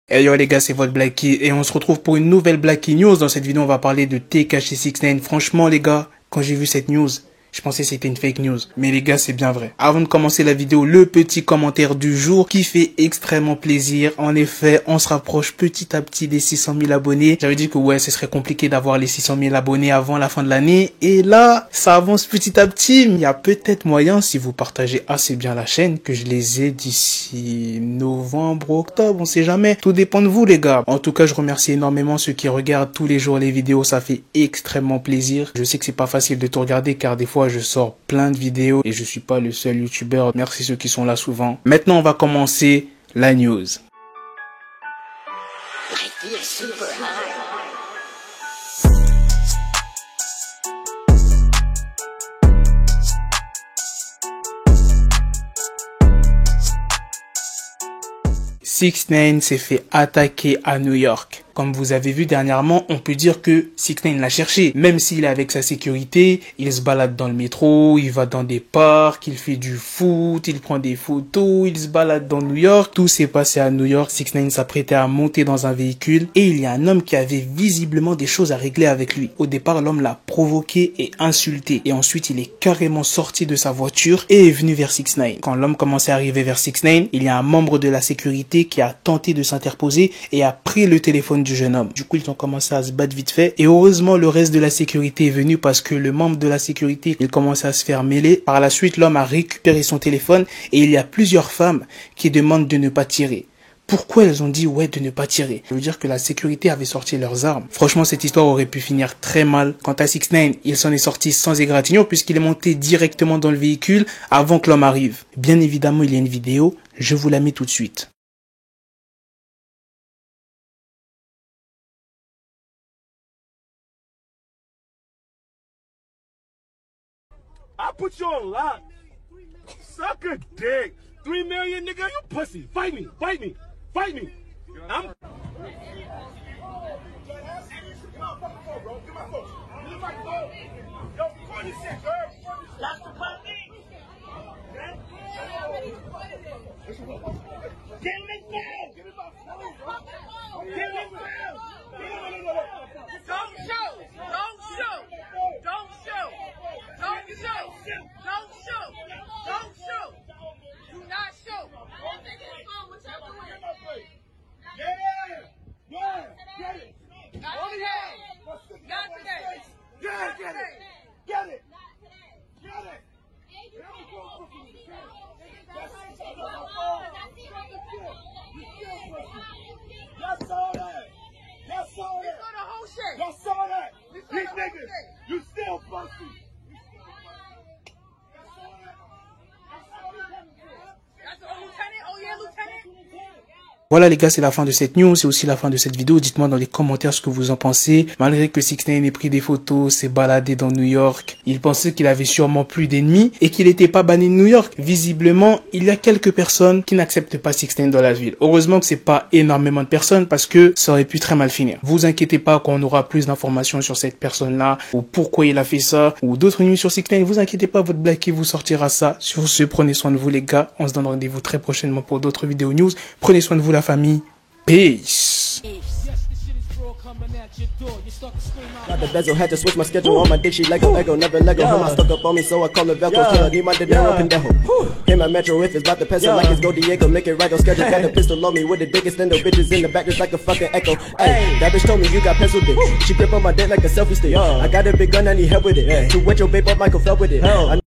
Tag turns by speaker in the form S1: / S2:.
S1: Hey yo les gars, c'est votre Blacky et on se retrouve pour une nouvelle Blacky News. Dans cette vidéo, on va parler de Tekashi 69. Franchement les gars, quand j'ai vu cette news, je pensais que c'était une fake news. Mais les gars, c'est bien vrai. Avant de commencer la vidéo, le petit commentaire du jour qui fait extrêmement plaisir. En effet, on se rapproche petit à petit des 600 000 abonnés. J'avais dit que ouais, ce serait compliqué d'avoir les 600 000 abonnés avant la fin de l'année. Et là, ça avance petit à petit. Il y a peut-être moyen, si vous partagez assez bien la chaîne, que je les ai d'ici novembre, octobre, on sait jamais. Tout dépend de vous les gars. En tout cas, je remercie énormément ceux qui regardent tous les jours les vidéos. Ça fait extrêmement plaisir. Je sais que c'est pas facile de tout regarder car des fois, je sors plein de vidéos et je suis pas le seul youtubeur. Merci ceux qui sont là souvent. Maintenant, on va commencer la news. Six Nine s'est fait attaquer à New York. Comme vous avez vu dernièrement, on peut dire que 69 l'a cherché. Même s'il est avec sa sécurité, il se balade dans le métro, il va dans des parcs, il fait du foot, il prend des photos, il se balade dans New York. Tout s'est passé à New York. 69 s'apprêtait à monter dans un véhicule et il y a un homme qui avait visiblement des choses à régler avec lui. Au départ, l'homme l'a provoqué et insulté. Et ensuite, il est carrément sorti de sa voiture et est venu vers 69. Quand l'homme commençait à arriver vers 69, il y a un membre de la sécurité qui a tenté de s'interposer et a pris le téléphone du jeune homme. Du coup, ils ont commencé à se battre vite fait. Et heureusement, le reste de la sécurité est venu parce que le membre de la sécurité, il commençait à se faire mêler. Par la suite, l'homme a récupéré son téléphone et il y a plusieurs femmes qui demandent de ne pas tirer. Pourquoi elles ont dit ouais de ne pas tirer? Ça veut dire que la sécurité avait sorti leurs armes. Franchement, cette histoire aurait pu finir très mal. Quant à 69, il s'en est sorti sans égratignure puisqu'il est monté directement dans le véhicule avant que l'homme arrive. Bien évidemment, il y a une vidéo. Je vous la mets tout de suite.
S2: I put you on lock. Suck a dick. 3 million, nigga, you pussy. Fight me, fight me, fight me. I'm...
S1: Voilà les gars, c'est la fin de cette news, c'est aussi la fin de cette vidéo. Dites-moi dans les commentaires ce que vous en pensez. Malgré que 69 ait pris des photos, s'est baladé dans New York, il pensait qu'il avait sûrement plus d'ennemis et qu'il n'était pas banni de New York. Visiblement, il y a quelques personnes qui n'acceptent pas 69 dans la ville. Heureusement que c'est pas énormément de personnes parce que ça aurait pu très mal finir. Vous inquiétez pas qu'on aura plus d'informations sur cette personne-là ou pourquoi il a fait ça ou d'autres news sur 69. Vous inquiétez pas, votre Blacky vous sortira ça. Sur ce, prenez soin de vous les gars. On se donne rendez-vous très prochainement pour d'autres vidéos news. Prenez soin de vous la famille. Peace.
S3: Got the bezel, had to switch my schedule on my dick, she Lego, never Lego. Her mouth stuck up on me, so I call her Velcro. Till I need my dinero pendejo. Hit my metro if it's about to pencil like it's Go Diego. Make it right on schedule. Got a pistol on me with the dick extendo. Bitches in the back just like a fucking echo. Hey, that bitch told me you got pencil dick. She grip on my dick like a selfie stick. I got a big gun, I need help with it. To wet your babe up, Michael fell with it.